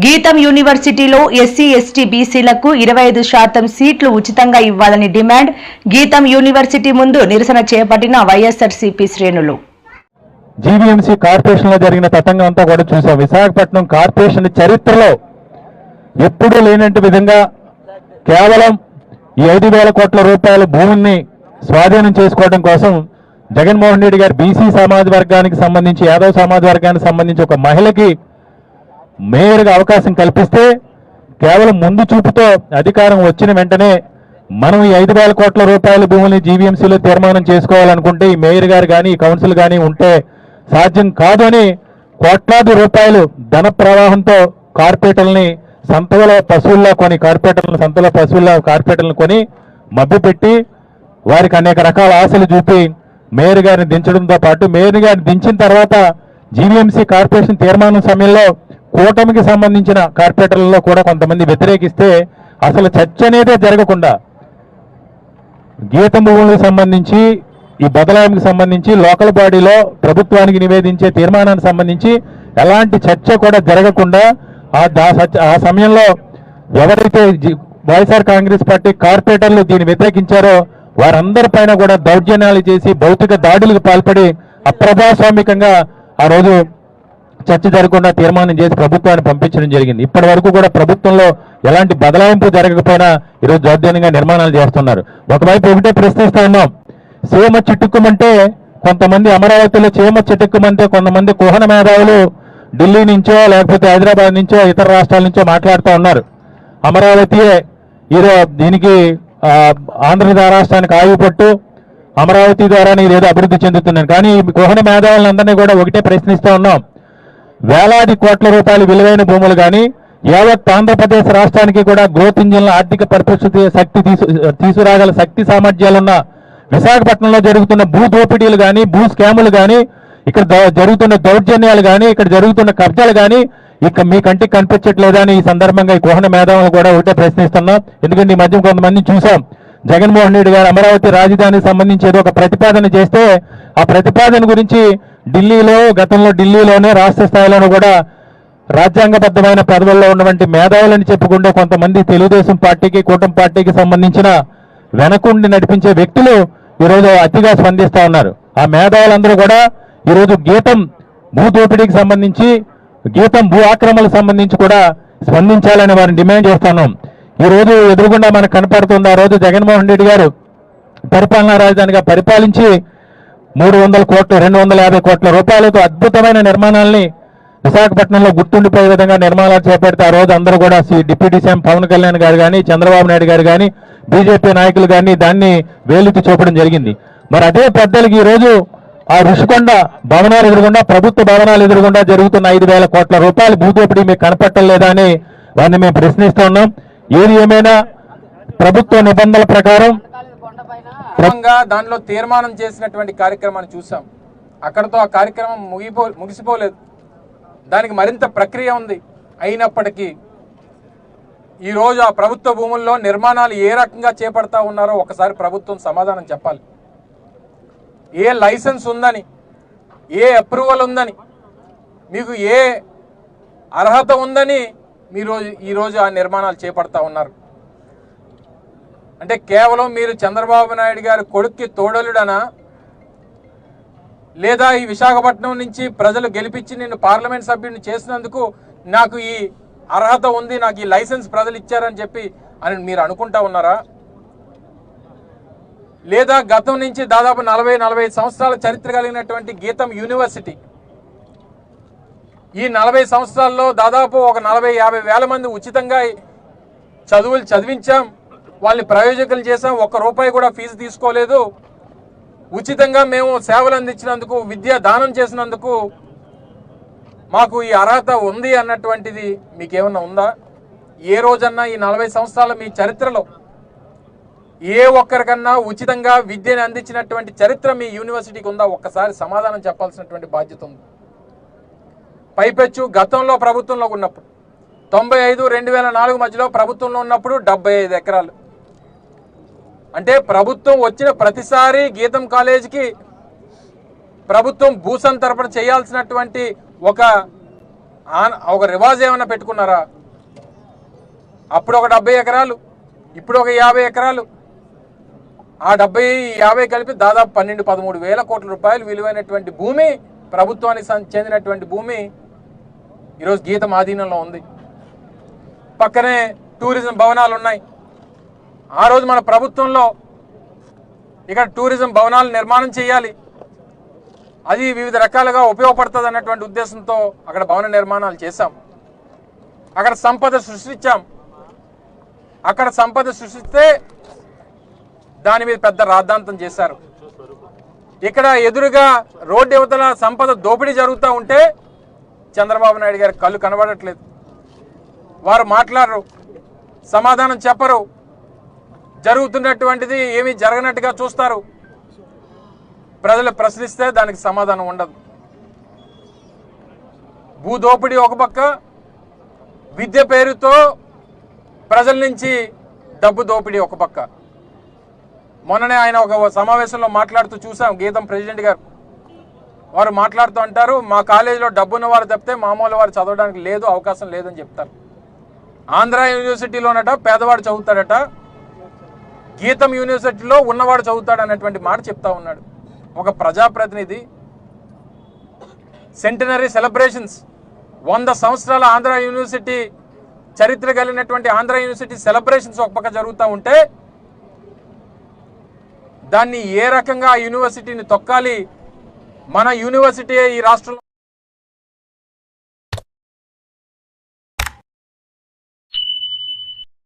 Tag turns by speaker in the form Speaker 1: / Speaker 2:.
Speaker 1: గీతం యూనివర్సిటీలో SC ST బీసీలకు 25% సీట్లు ఉచితంగా ఇవ్వాలని డిమాండ్. గీతం యూనివర్సిటీ ముందు నిరసన చేపట్టిన వైఎస్ఆర్సీపీ శ్రేణులు.
Speaker 2: జీవీఎంసీ కార్పొరేషన్ లో జరిగిన తతంగం అంతా కూడా చూసాం. విశాఖపట్నం కార్పొరేషన్ చరిత్రలో ఎప్పుడూ లేనట్టు విధంగా కేవలం ఈ 5,000 కోట్ల రూపాయల భూమిని స్వాధీనం చేసుకోవడం కోసం జగన్మోహన్ రెడ్డి గారు బీసీ సమాజ వర్గానికి సంబంధించి, యాదవ్ సమాజ వర్గానికి సంబంధించి ఒక మహిళకి మేయర్గా అవకాశం కల్పిస్తే కేవలం ముందు చూపుతో అధికారం వచ్చిన వెంటనే మనం ఈ 5,000 కోట్ల రూపాయల భూమిని జీవీఎంసీలో తీర్మానం చేసుకోవాలనుకుంటే ఈ మేయర్ గారు కానీ ఈ కౌన్సిల్ కానీ ఉంటే సాధ్యం కాదు అని కోట్లాది రూపాయలు ధన ప్రవాహంతో కార్పొరేటర్లని సంతలో పశువుల్లో కొని కార్పొరేటర్లను కొని మభ్యపెట్టి వారికి అనేక రకాల ఆశలు చూపి మేయర్ గారిని దించడంతో పాటు మేయర్ గారిని దించిన తర్వాత జీవీఎంసీ కార్పొరేషన్ తీర్మానం సమయంలో కూటమికి సంబంధించిన కార్పొరేటర్లలో కూడా కొంతమంది వ్యతిరేకిస్తే అసలు చర్చ అనేదే జరగకుండా గీతం భూములకు సంబంధించి ఈ బదలాయింపుకి సంబంధించి లోకల్ బాడీలో ప్రభుత్వానికి నివేదించే తీర్మానానికి సంబంధించి ఎలాంటి చర్చ కూడా జరగకుండా ఆ సమయంలో ఎవరైతే వైఎస్ఆర్ కాంగ్రెస్ పార్టీ కార్పొరేటర్లు దీన్ని వ్యతిరేకించారో వారందరిపైన కూడా దౌర్జన్యాలు చేసి భౌతిక దాడులకు పాల్పడి అప్రజాస్వామికంగా ఆ రోజు చర్చ జరగకుండా తీర్మానం చేసి ప్రభుత్వాన్ని పంపించడం జరిగింది. ఇప్పటి వరకు కూడా ప్రభుత్వంలో ఎలాంటి బదలాయింపు జరగకపోయినా ఈరోజు దౌర్జన్యంగా నిర్మాణాలు చేస్తున్నారు. ఒకవైపు ఒకటే ప్రశ్నిస్తా ఉన్నాం, సీమ చిట్టుక్కుమంటే కొంతమంది అమరావతిలో చీమ చిట్టుక్కుమంటే కొంతమంది కుహన మేధావులు ఢిల్లీ నుంచో లేకపోతే హైదరాబాద్ నుంచో ఇతర రాష్ట్రాల నుంచో మాట్లాడుతూ ఉన్నారు. అమరావతియే ఈరోజు దీనికి ఆంధ్ర రాష్ట్రానికి ఆయుపట్టు, అమరావతి ద్వారానే ఇదేదో అభివృద్ధి చెందుతున్నాను. కానీ కుహన మేధావులందరినీ కూడా ఒకటే ప్రశ్నిస్తూ ఉన్నాం, వేలాది కోట్ల రూపాయల విలువైన భూములు కానీ యావత్ ఆంధ్రప్రదేశ్ రాష్ట్రానికి కూడా గ్రోత్ ఇంజిన్ల ఆర్థిక పరిస్థితి శక్తి తీసుకురాగల శక్తి సామర్థ్యాలున్న విశాఖపట్నంలో జరుగుతున్న భూ దోపిడీలు కానీ భూ స్కాములు కానీ ఇక్కడ జరుగుతున్న దౌర్జన్యాలు కానీ ఇక్కడ జరుగుతున్న కబ్జాలు కానీ ఇక మీ కంటికి కనిపించట్లేదా అని ఈ సందర్భంగా ఈ కుహన మేధావులు కూడా ఒకటే ప్రశ్నిస్తున్నాం. ఎందుకంటే ఈ మధ్య కొంతమంది చూసాం, జగన్మోహన్ రెడ్డి గారు అమరావతి రాజధానికి సంబంధించి ఏదో ఒక ప్రతిపాదన చేస్తే ఆ ప్రతిపాదన గురించి గతంలో ఢిల్లీలోనే రాష్ట్ర స్థాయిలోనూ కూడా రాజ్యాంగబద్ధమైన పదవుల్లో ఉన్నటువంటి మేధావులని చెప్పుకుంటే కొంతమంది తెలుగుదేశం పార్టీకి కూటమి పార్టీకి సంబంధించిన వెనకుండి నడిపించే వ్యక్తులు ఈరోజు అతిగా స్పందిస్తూ ఉన్నారు. ఆ మేధావులందరూ కూడా ఈరోజు గీతం భూ దోపిడీకి సంబంధించి గీతం భూ ఆక్రమణలకు సంబంధించి కూడా స్పందించాలని వారిని డిమాండ్ చేస్తున్నాం. ఈ రోజు ఎదురుగుండా మనకు కనపడుతుంది, ఆ రోజు జగన్మోహన్ రెడ్డి గారు పరిపాలనా రాజధానిగా పరిపాలించి 300 కోట్లు 250 కోట్ల రూపాయలతో అద్భుతమైన నిర్మాణాలని విశాఖపట్నంలో గుర్తుండిపోయే విధంగా నిర్మాణాలు చేపడితే ఆ రోజు అందరూ కూడా డిప్యూటీ సీఎం పవన్ కళ్యాణ్ గారు కానీ చంద్రబాబు నాయుడు గారు కానీ బీజేపీ నాయకులు కానీ దాన్ని వేలెత్తి చూపడం జరిగింది. మరి అదే పెద్దలకి ఈరోజు ఆ ఋషికొండ భవనాలు ఎదురుగుండా ప్రభుత్వ భవనాలు ఎదురుగుండా జరుగుతున్న 5,000 కోట్ల రూపాయల భూదోపిడీ మీకు కనపట్టలేదా అని వారిని మేము ప్రశ్నిస్తూ ఉన్నాం. ఏది ఏమైనా ప్రభుత్వ నిబంధనల ప్రకారం
Speaker 3: దానిలో తీర్మానం చేసినటువంటి కార్యక్రమాన్ని చూసాం. అక్కడతో ఆ కార్యక్రమం ముగిసిపోలేదు, దానికి మరింత ప్రక్రియ ఉంది. అయినప్పటికీ ఈరోజు ఆ ప్రభుత్వ భూముల్లో నిర్మాణాలు ఏ రకంగా చేపడతా ఉన్నారో ఒకసారి ప్రభుత్వం సమాధానం చెప్పాలి. ఏ లైసెన్స్ ఉందని, ఏ అప్రూవల్ ఉందని, మీకు ఏ అర్హత ఉందని ఈరోజు ఆ నిర్మాణాలు చేపడతా ఉన్నారు. అంటే కేవలం మీరు చంద్రబాబు నాయుడు గారి కొడుక్కి తోడలుడనా, లేదా ఈ విశాఖపట్నం నుంచి ప్రజలు గెలిపించి నిన్ను పార్లమెంట్ సభ్యుడిని చేసినందుకు నాకు ఈ అర్హత ఉంది, నాకు ఈ లైసెన్స్ ప్రజలు ఇచ్చారని చెప్పి అని మీరు అనుకుంటా ఉన్నారా? లేదా గతం నుంచి దాదాపు 40-45 సంవత్సరాల చరిత్ర కలిగినటువంటి గీతం యూనివర్సిటీ, ఈ 40 సంవత్సరాల్లో దాదాపు ఒక 40-50 వేల మంది ఉచితంగా చదువులు చదివించాం, వాళ్ళని ప్రయోజకులు చేసాం, ₹1 కూడా ఫీజు తీసుకోలేదు, ఉచితంగా మేము సేవలు అందించినందుకు విద్యా దానం చేసినందుకు మాకు ఈ అర్హత ఉంది అన్నటువంటిది మీకేమన్నా ఉందా? ఏ రోజన్నా ఈ 40 సంవత్సరాల మీ చరిత్రలో ఏ ఒక్కరికన్నా ఉచితంగా విద్యను అందించినటువంటి చరిత్ర మీ యూనివర్సిటీకి ఉందా? ఒక్కసారి సమాధానం చెప్పాల్సినటువంటి బాధ్యత ఉంది. పైపెచ్చు గతంలో ప్రభుత్వంలో ఉన్నప్పుడు 95-2004 మధ్యలో ప్రభుత్వంలో ఉన్నప్పుడు 75 ఎకరాలు, అంటే ప్రభుత్వం వచ్చిన ప్రతిసారి గీతం కాలేజీకి ప్రభుత్వం భూసంతర్పణ చేయాల్సినటువంటి ఒక ఒక రివాజ్ ఏమైనా పెట్టుకున్నారా? అప్పుడు ఒక 70 ఎకరాలు, ఇప్పుడు ఒక 50 ఎకరాలు. ఆ 70, 50 కలిపి దాదాపు 12-13 వేల కోట్ల రూపాయలు విలువైనటువంటి భూమి, ప్రభుత్వానికి చెందినటువంటి భూమి ఈరోజు గీతం ఆధీనంలో ఉంది. పక్కనే టూరిజం భవనాలు ఉన్నాయి. ఆ రోజు మన ప్రభుత్వంలో ఇక్కడ టూరిజం భవనాలు నిర్మాణం చేయాలి, అది వివిధ రకాలుగా ఉపయోగపడుతుంది అన్నటువంటి ఉద్దేశంతో అక్కడ భవన నిర్మాణాలు చేశాం. అక్కడ సంపద సృష్టించాం. అక్కడ సంపద సృష్టిస్తే దాని మీద పెద్ద రాద్ధాంతం చేశారు. ఇక్కడ ఎదురుగా రోడ్డు యువతల సంపద దోపిడీ జరుగుతూ ఉంటే చంద్రబాబు నాయుడు గారి కళ్ళు కనబడట్లేదు. వారు మాట్లాడరు, సమాధానం చెప్పరు, జరుగుతున్నటువంటిది ఏమీ జరగనట్టుగా చూస్తారు. ప్రజలు ప్రశ్నిస్తే దానికి సమాధానం ఉండదు. భూదోపిడీ ఒక పక్క, విద్య పేరుతో ప్రజల నుంచి డబ్బు దోపిడీ ఒక పక్క. మొన్ననే ఆయన ఒక సమావేశంలో మాట్లాడుతూ చూసాం, గీతం ప్రెసిడెంట్ గారు వారు మాట్లాడుతూ అంటారు, మా కాలేజీలో డబ్బున్న వారు తప్పితే మామూలు వారు చదవడానికి లేదు, అవకాశం లేదని చెప్తారు. ఆంధ్ర యూనివర్సిటీలోనట పేదవాడు చదువుతాడట, గీతం యూనివర్సిటీలో ఉన్నవాడు చదువుతాడు అన్నటువంటి మాట చెప్తా ఉన్నాడు ఒక ప్రజాప్రతినిధి. సెంటనరీ సెలబ్రేషన్స్, 100 సంవత్సరాల ఆంధ్ర యూనివర్సిటీ చరిత్ర కలిగినటువంటి ఆంధ్ర యూనివర్సిటీ సెలబ్రేషన్స్ ఒక పక్క జరుగుతూ ఉంటే దాన్ని ఏ రకంగా ఆ యూనివర్సిటీని తొక్కాలి, మన యూనివర్సిటీ ఈ రాష్ట్రంలో